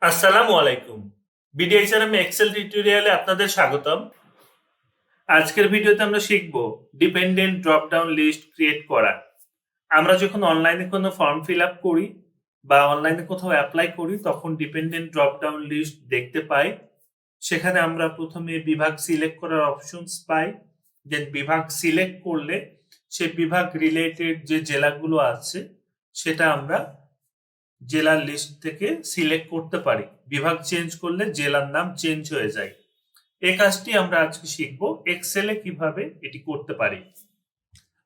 আসসালামু আলাইকুম। BDHRM Excel টিউটোরিয়ালে আপনাদের স্বাগতম। আজকের ভিডিওতে আমরা শিখব dependent drop down list create করা। আমরা যখন অনলাইনে কোনো ফর্ম ফিল আপ করি বা অনলাইনে কোথাও অ্যাপ্লাই করি তখন ডিপেন্ডেন্ট ড্রপ ডাউন লিস্ট দেখতে পাই। সেখানে আমরা প্রথমে বিভাগ সিলেক্ট করার অপশনস পাই। দেন বিভাগ সিলেক্ট করলে সে বিভাগ রিলেটেড যে জেলাগুলো আছে সেটা আমরা জেলার লিস্ট থেকে সিলেক্ট করতে পারি। বিভাগ চেঞ্জ করলে জেলার নাম চেঞ্জ হয়ে যায়। এই কাজটি আমরা আজকে শিখব এক্সেলে কিভাবে এটি করতে পারি।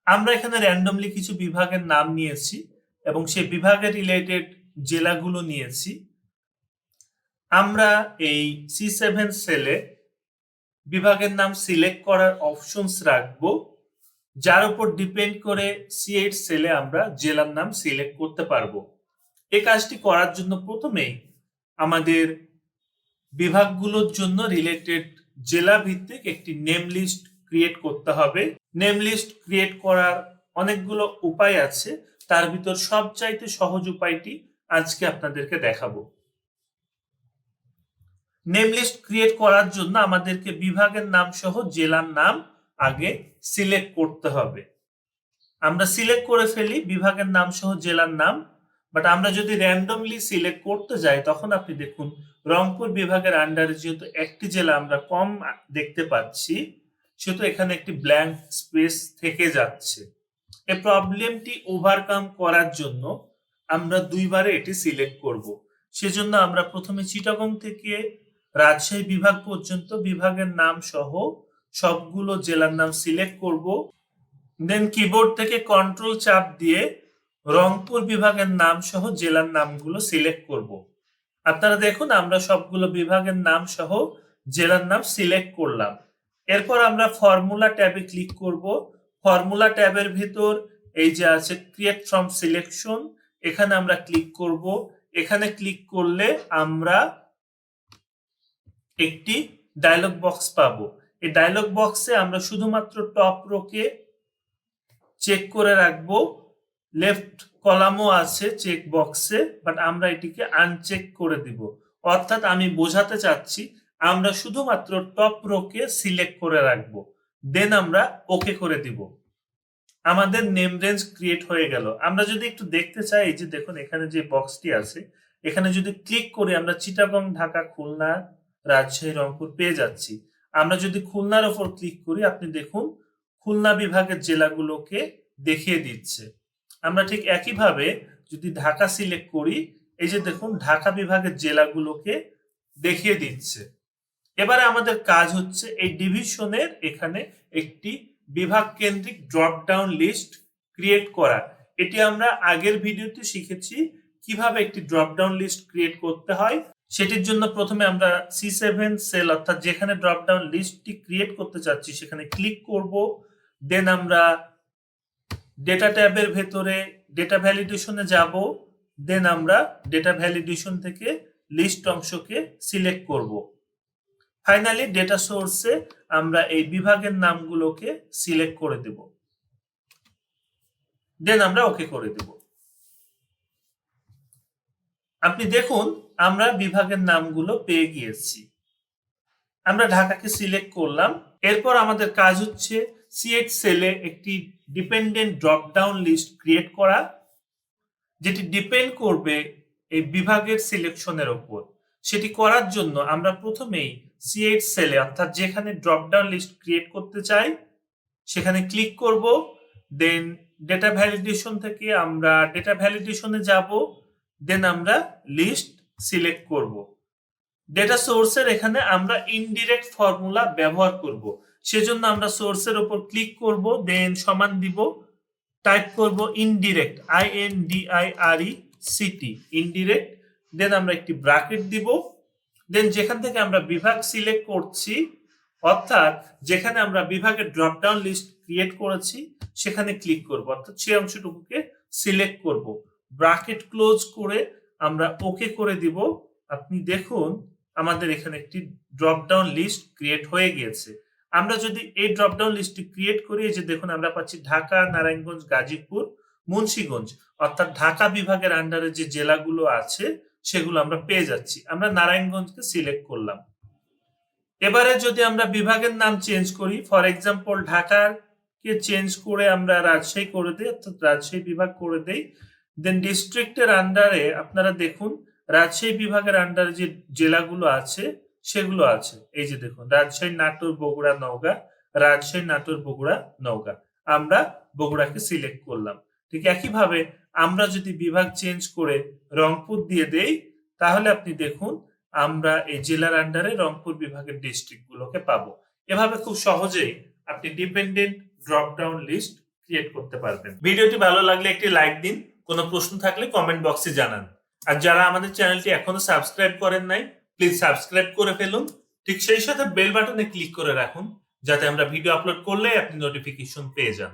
আমরা এখানে র্যান্ডমলি কিছু বিভাগের নাম নিয়েছি এবং সেই বিভাগের রিলেটেড জেলাগুলো নিয়েছি। আমরা এই C7 সেলে বিভাগের নাম সিলেক্ট করার অপশনস রাখবো, যার উপর ডিপেন্ড করে C8 সেলে আমরা জেলার নাম সিলেক্ট করতে পারবো। এই কাজটি করার জন্য প্রথমেই আমাদের বিভাগগুলোর জন্য রিলেটেড জেলা ভিত্তিক একটি নেম লিস্ট ক্রিয়েট করতে হবে। নেম লিস্ট ক্রিয়েট করার অনেকগুলো উপায় আছে, তার ভিতর সবচাইতে সহজ উপায়টি আজকে আপনাদেরকে দেখাবো। নেম লিস্ট ক্রিয়েট করার জন্য আমাদেরকে বিভাগের নাম সহ জেলার নাম আগে সিলেক্ট করতে হবে। আমরা সিলেক্ট করে ফেলি বিভাগের নাম সহ জেলার নাম, বাট আমরা যদি র্যান্ডমলি সিলেক্ট করতে যাই তখন আপনি দেখুন রংপুর বিভাগের আন্ডারে যেহেতু একটি জেলা আমরা কম দেখতে পাচ্ছি, সেহেতু এখানে একটি ব্ল্যাঙ্ক স্পেস থেকে যাচ্ছে। এই প্রবলেমটি ওভারকাম করার জন্য আমরা দুইবারে এটি সিলেক্ট করব। সেজন্য আমরা প্রথমে চিটাগং থেকে রাজশাহী বিভাগ পর্যন্ত বিভাগের নাম সহ সবগুলো জেলার নাম সিলেক্ট করব। দেন কিবোর্ড থেকে কন্ট্রোল চাপ দিয়ে রংপুর বিভাগের নাম সহ জেলার নামগুলো সিলেক্ট করব। আপনারা দেখুন আমরা সবগুলো বিভাগের নাম সহ জেলার নাম সিলেক্ট করলাম। এরপর আমরা ফর্মুলা ট্যাবে ক্লিক করব। ফর্মুলা ট্যাবের ভিতর এই যে আছে ক্রিয়েট ফ্রম সিলেকশন, এখানে আমরা ক্লিক করব। এখানে ক্লিক করলে আমরা একটি ডায়লগ বক্স পাবো। এই ডায়লগ বক্সে আমরা শুধুমাত্র টপ রোকে চেক করে রাখবো। লেফট কলামও আছে চেক বক্সে, বাট আমরা এটিকে আনচেক করে দিব। অর্থাৎ আমি বোঝাতে চাচ্ছি আমরা শুধুমাত্র টপ রোকে সিলেক্ট করে রাখবো, দেন আমরা ওকে করে দিব। আমাদের নেম রেঞ্জ ক্রিয়েট হয়ে গেল। আমরা যদি একটু দেখতে চাই, এই যে দেখুন এখানে যে বক্সটি আছে, এখানে যদি ক্লিক করি আমরা চিটাগং, ঢাকা, খুলনা, রাজশাহী, রংপুর পেয়ে যাচ্ছি। আমরা যদি খুলনার ওপর ক্লিক করি আপনি দেখুন খুলনা বিভাগের জেলাগুলোকে দেখিয়ে দিচ্ছে। আমরা ঠিক একইভাবে যদি ঢাকা সিলেক্ট করি, এই যে দেখুন ঢাকা বিভাগের জেলাগুলোকে দেখিয়ে দিচ্ছে। এবারে আমাদের কাজ হচ্ছে এই ডিভিশনের এখানে একটি বিভাগ কেন্দ্রিক ড্রপ ডাউন লিস্ট ক্রিয়েট করা। এটি আমরা আগের ভিডিওতে শিখেছি কিভাবে একটি ড্রপ ডাউন লিস্ট ক্রিয়েট করতে হয়। সেটির জন্য প্রথমে আমরা C7 সেল অর্থাৎ যেখানে ড্রপ ডাউন লিস্টটি ক্রিয়েট করতে চাচ্ছি সেখানে ক্লিক করব। দেন আমরা ডেটা ট্যাবের ভেতরে ডেটা ভ্যালিডেশনে যাব। দেন আমরা ডেটা ভ্যালিডেশন থেকে লিস্ট অংশকে সিলেক্ট করব। ফাইনালি ডেটা সোর্সে আমরা এই বিভাগের নামগুলোকে সিলেক্ট করে দেব। দেন আমরা ওকে করে দেব। আপনি দেখুন আমরা বিভাগের নামগুলো পেয়ে গিয়েছি। আমরা ঢাকাকে সিলেক্ট করলাম। এরপর আমাদের কাজ হচ্ছে C8 সেলে একটি dependent drop down list create করা, যেটি ডিপেন্ড করবে এই বিভাগের সিলেকশনের উপর। সেটি করার জন্য আমরা প্রথমেই C8 সেলে অর্থাৎ যেখানে ড্রপ ডাউন লিস্ট ক্রিয়েট করতে চাই সেখানে ক্লিক করব। দেন ডেটা ভ্যালিডেশন থেকে আমরা ডেটা ভ্যালিডেশনে যাব। দেন আমরা লিস্ট সিলেক্ট করব। ডেটা সোর্সের এখানে আমরা ইনডিরেক্ট ফর্মুলা ব্যবহার করব। সেজন্য আমরা সোর্সের উপর ক্লিক করব, দেন সমান দিব, টাইপ করব ইনডিরেক্ট INDIRECT ইনডিরেক্ট। দেন আমরা একটি ব্র্যাকেট দিব। দেন যেখান থেকে আমরা বিভাগ সিলেক্ট করছি অর্থাৎ যেখানে আমরা বিভাগের ড্রপ ডাউন লিস্ট ক্রিয়েট করেছি সেখানে ক্লিক করব, অর্থাৎ সেই অংশটুকুকে সিলেক্ট করব। ব্র্যাকেট ক্লোজ করে আমরা ওকে করে দিব। আপনি দেখুন আমাদের এখানে একটি ড্রপ ডাউন লিস্ট ক্রিয়েট হয়ে গিয়েছে। আমরা যদি এই ড্রপ ডাউন লিস্টটি ক্রিয়েট করি, এই যে দেখুন আমরা পাচ্ছি ঢাকা, নারায়ণগঞ্জ, গাজীপুর, মুন্সিগঞ্জ, অর্থাৎ ঢাকা বিভাগের আন্ডারে যে জেলাগুলো আছে সেগুলো আমরা পেয়ে যাচ্ছি। আমরা নারায়ণগঞ্জকে সিলেক্ট করলাম। এবারে যদি আমরা বিভাগের নাম চেঞ্জ করি, ফর এক্সাম্পল ঢাকাকে চেঞ্জ করে আমরা রাজশাহী করে দিই, অর্থাৎ রাজশাহী বিভাগ করে দেই। দেন ডিস্ট্রিক্টের আন্ডারে আপনারা দেখুন রাজশাহী বিভাগের আন্ডারে যে জেলাগুলো আছে সেগুলো আছে। এই যে দেখুন রাজশাহী, নাটোর, বগুড়া, নওগাঁ, রাজশাহী, নাটোর, বগুড়া, নওগাঁ। আমরা বগুড়াকে সিলেক্ট করলাম। ঠিক একইভাবে আমরা যদি বিভাগ চেঞ্জ করে রংপুর দিয়ে দেই, তাহলে আপনি দেখুন আমরা এই জেলার আন্ডারে রংপুর বিভাগের ডিস্ট্রিক্ট গুলোকে পাবো। এভাবে খুব সহজেই আপনি dependent drop down list create করতে পারবেন। ভিডিওটি ভালো লাগলে একটি লাইক দিন, কোনো প্রশ্ন থাকলে কমেন্ট বক্সে জানান। আর যারা আমাদের চ্যানেলটি এখনো সাবস্ক্রাইব করেন নাই, প্লিজ সাবস্ক্রাইব করে ফেলুন। ঠিক সেই সাথে বেল বাটনে ক্লিক করে রাখুন, যাতে আমরা ভিডিও আপলোড করলে আপনি নোটিফিকেশন পেয়ে যান।